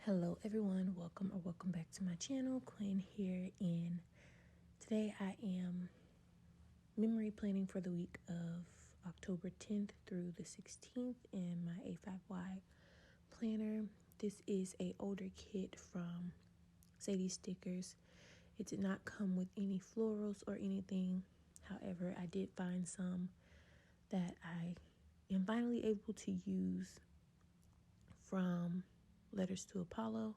Hello everyone, welcome back to my channel. Quen here, and today I am memory planning for the week of October 10th through the 16th in my A5Y planner. This is a older kit from Sadie Stickers. It did not come with any florals or anything. However, I did find some that I am finally able to use from Letters to Apollo.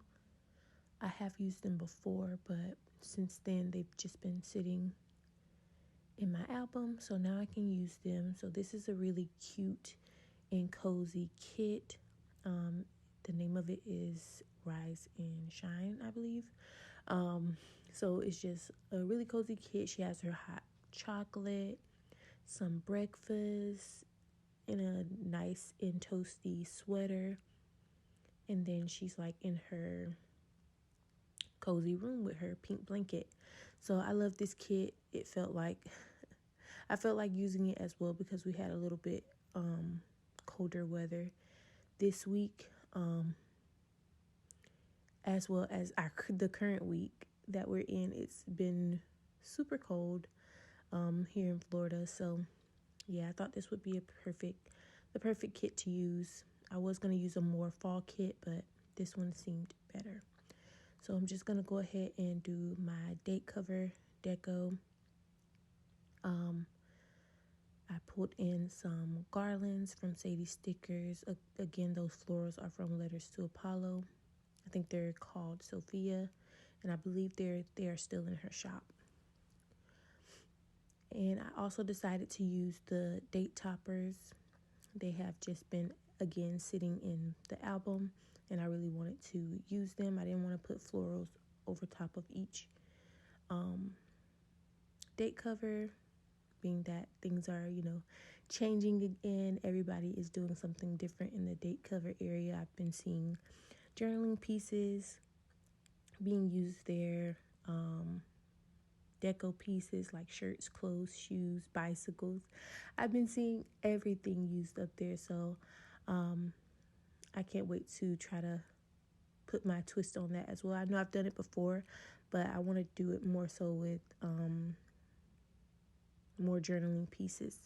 I have used them before, but since then they've just been sitting in my album, so now I can use them. So this is a really cute and cozy kit. The name of it is Rise and Shine, I believe. So it's just a really cozy kit. She has her hot chocolate, some breakfast, in a nice and toasty sweater, and then she's like in her cozy room with her pink blanket. So I love this kit. It felt like I felt like using it as well because we had a little bit colder weather this week, as well as the current week that we're in. It's been super cold here in Florida. So yeah, I thought this would be the perfect kit to use. I was going to use a more fall kit, but this one seemed better. So I'm just going to go ahead and do my date cover deco. I pulled in some garlands from Sadie Stickers. Again, those florals are from Letters to Apollo. I think they're called Sophia, and I believe they are still in her shop. And I also decided to use the date toppers. They have just been, again, sitting in the album, and I really wanted to use them. I didn't want to put florals over top of each date cover, being that things are, changing again. Everybody is doing something different in the date cover area. I've been seeing journaling pieces being used there, deco pieces like shirts, clothes, shoes, bicycles. I've been seeing everything used up there, so I can't wait to try to put my twist on that as well. I know I've done it before, but I want to do it more so with more journaling pieces.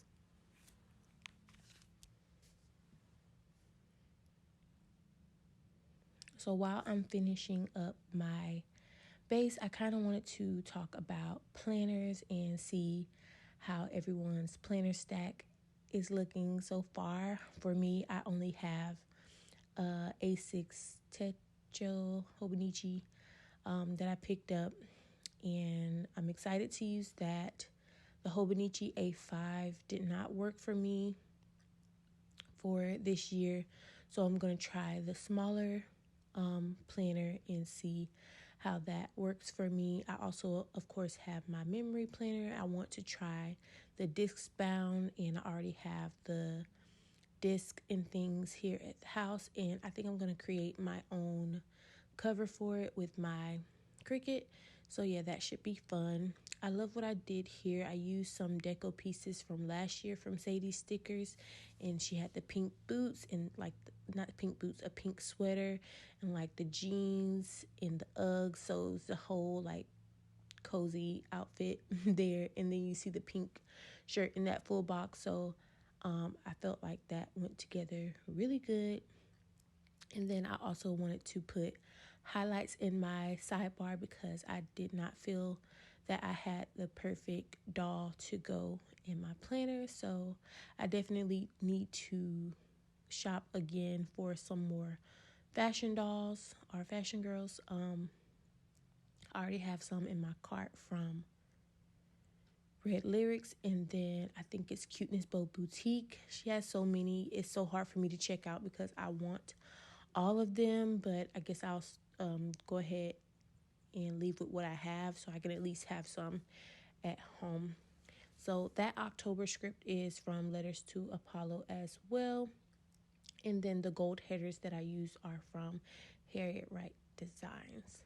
So while I'm finishing up my base, I kind of wanted to talk about planners and see how everyone's planner stack is looking so far. For me, I only have A6 Techo Hobonichi that I picked up, and I'm excited to use that. The Hobonichi A5 did not work for me for this year, so I'm going to try the smaller planner and see how that works for me. I also, of course, have my memory planner. I want to try the disc bound, and I already have the disc and things here at the house, and I think I'm going to create my own cover for it with my Cricut. So yeah, that should be fun. I love what I did here. I used some deco pieces from last year from Sadie Stickers, and she had the pink boots and not pink boots, a pink sweater, and like the jeans and the Uggs. So it was the whole cozy outfit there, and then you see the pink shirt in that full box. So I felt like that went together really good. And then I also wanted to put highlights in my sidebar because I did not feel that I had the perfect doll to go in my planner. So I definitely need to shop again for some more fashion dolls or fashion girls. I already have some in my cart from Red Lyrics, and then I think it's Cuteness Bow Boutique. She has so many. It's so hard for me to check out because I want all of them, but I guess I'll go ahead and leave with what I have so I can at least have some at home. So that October script is from Letters to Apollo as well, and then the gold headers that I use are from Harriet Wright Designs.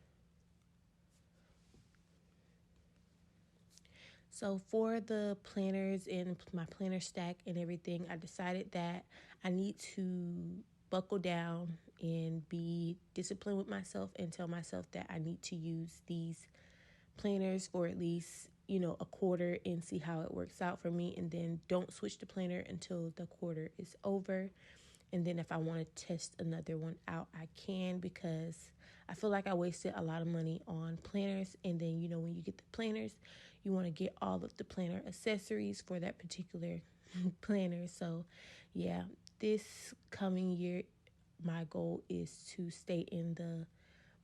So for the planners and my planner stack and everything, I decided that I need to buckle down and be disciplined with myself and tell myself that I need to use these planners for at least, a quarter and see how it works out for me. And then don't switch the planner until the quarter is over. And then if I want to test another one out, I can, because I feel like I wasted a lot of money on planners. And then, when you get the planners, you want to get all of the planner accessories for that particular planner. So, yeah, this coming year, my goal is to stay in the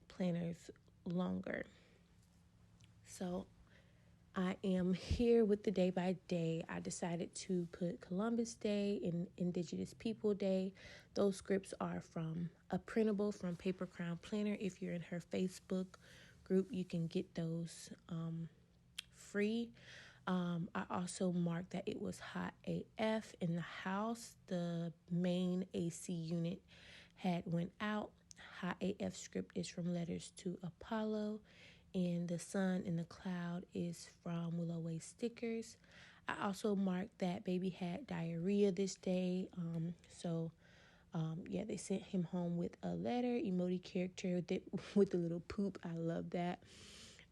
planners longer. So I am here with the day by day. I decided to put Columbus Day and Indigenous People Day. Those scripts are from a printable from Paper Crown Planner. If you're in her Facebook group, you can get those free. I also marked that it was hot AF in the house. The main AC unit had went out. Hot AF script is from Letters to Apollo, and the sun in the cloud is from Willow Way Stickers. I also marked that baby had diarrhea this day. They sent him home with a letter, emoji character with the little poop. I love that.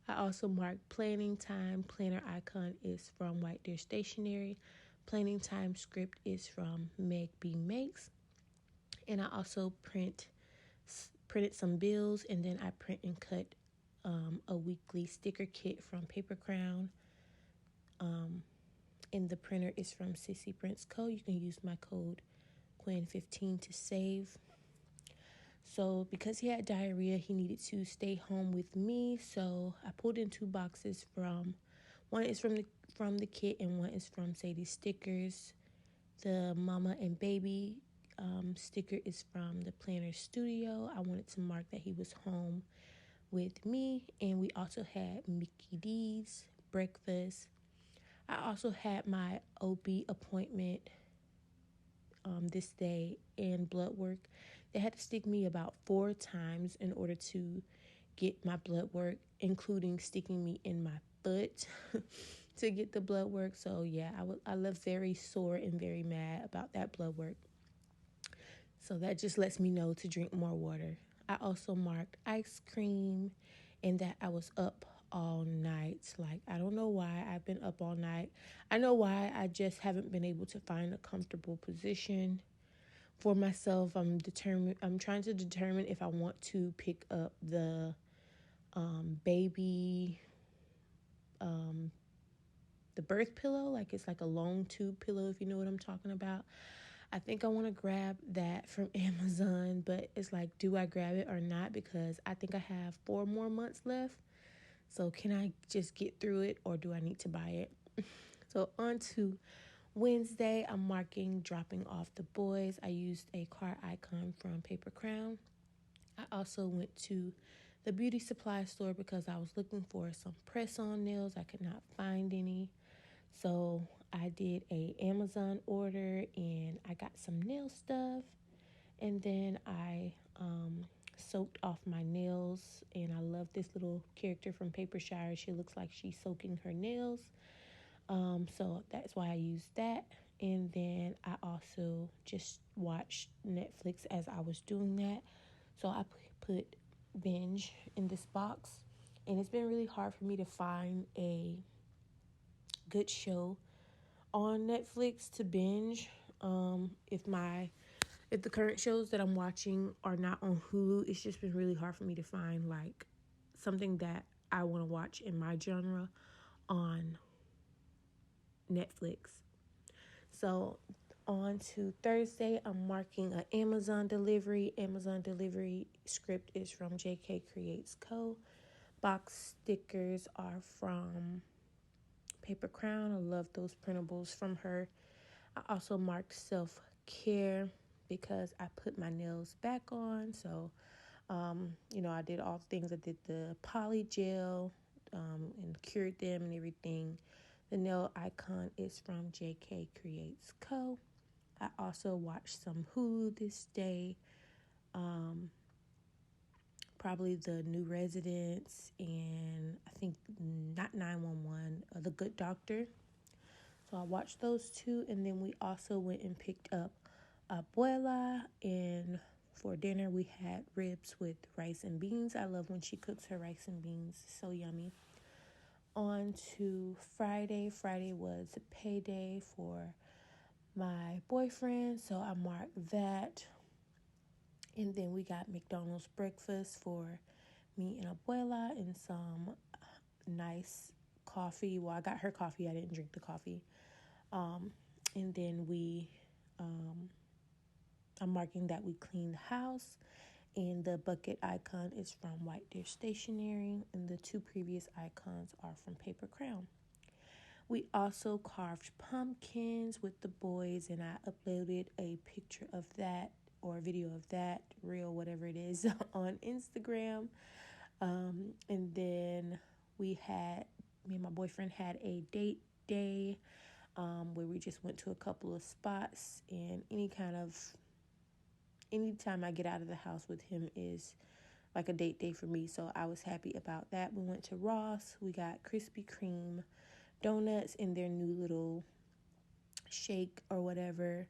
I also marked planning time. Planner icon is from White Deer Stationery. Planning time script is from Meg B Makes. And I also printed some bills, and then I print and cut a weekly sticker kit from Paper Crown. And the printer is from Sissysprintsco. You can use my code Quen15 to save. So because he had diarrhea, he needed to stay home with me. So I pulled in 2 boxes one is from the kit and one is from Sadie Stickers. The mama and baby sticker is from the Planner Studio. I wanted to mark that he was home with me. And we also had Mickey D's breakfast. I also had my OB appointment this day and blood work. They had to stick me about 4 times in order to get my blood work, including sticking me in my foot to get the blood work. So yeah, I left very sore and very mad about that blood work. So that just lets me know to drink more water. I also marked ice cream and that I was up all night. Like, I don't know why I've been up all night. I know why. I just haven't been able to find a comfortable position for myself. I'm trying to determine if I want to pick up the baby, the birth pillow. Like, it's like a long tube pillow, if you know what I'm talking about. I think I want to grab that from Amazon, but it's like, do I grab it or not? Because I think I have 4 more months left. So can I just get through it, or do I need to buy it? So on to Wednesday, I'm marking dropping off the boys. I used a car icon from Paper Crown. I also went to the beauty supply store because I was looking for some press-on nails. I could not find any. So I did a Amazon order and I got some nail stuff. And then I soaked off my nails, and I love this little character from Papershire. She looks like she's soaking her nails. So that's why I used that. And then I also just watched Netflix as I was doing that. So I put binge in this box, and it's been really hard for me to find a good show on Netflix to binge. If the current shows that I'm watching are not on Hulu, it's just been really hard for me to find like something that I want to watch in my genre on Netflix. So on to Thursday, I'm marking an Amazon delivery. Amazon delivery script is from JK Creates Co. Box stickers are from Paper Crown. I love those printables from her. I also marked self-care because I put my nails back on. So, I did all the things. I did the poly gel and cured them and everything. The nail icon is from JK Creates Co. I also watched some Hulu this day. Probably The New Residents and I think not 911, The Good Doctor. So I watched those 2, and then we also went and picked up Abuela and for dinner, we had ribs with rice and beans. I love when she cooks her rice and beans. So yummy. On to Friday. Friday was payday for my boyfriend, so I marked that. And then we got McDonald's breakfast for me and Abuela and some nice coffee. Well, I got her coffee. I didn't drink the coffee. And then I'm marking that we cleaned the house. And the bucket icon is from White Deer Stationery. And the 2 previous icons are from Paper Crown. We also carved pumpkins with the boys, and I uploaded a picture of that or a video of that, reel, whatever it is, on Instagram. And then me and my boyfriend had a date day where we just went to a couple of spots, and anytime I get out of the house with him is like a date day for me. So I was happy about that. We went to Ross. We got Krispy Kreme donuts in their new little shake or whatever.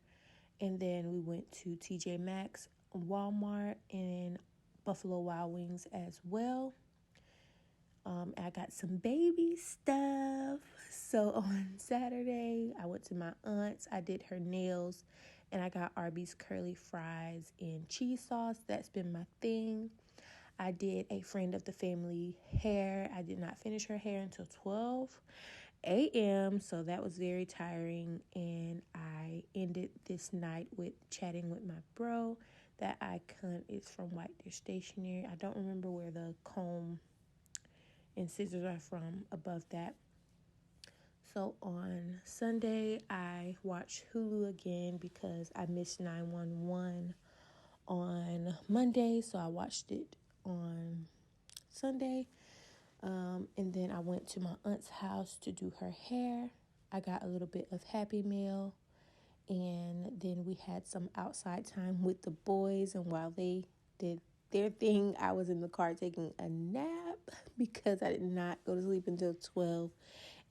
And then we went to TJ Maxx, Walmart, and Buffalo Wild Wings as well. I got some baby stuff. So on Saturday, I went to my aunt's. I did her nails, and I got Arby's curly fries and cheese sauce. That's been my thing. I did a friend of the family hair. I did not finish her hair until 12 a.m., so that was very tiring. And I ended this night with chatting with my bro. That icon is from White Deer Stationery. I don't remember where the comb and scissors are from above that. So on Sunday, I watched Hulu again because I missed 911 on Monday, so I watched it on Sunday. And then I went to my aunt's house to do her hair. I got a little bit of Happy Meal, and then we had some outside time with the boys, and while they did their thing, I was in the car taking a nap because I did not go to sleep until 12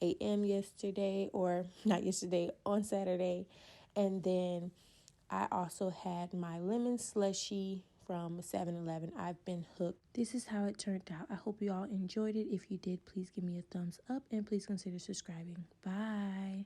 a.m. yesterday, or not yesterday, on Saturday. And then I also had my lemon slushy from 7-Eleven. I've been hooked. This is how it turned out. I hope you all enjoyed it. If you did, please give me a thumbs up and please consider subscribing. Bye.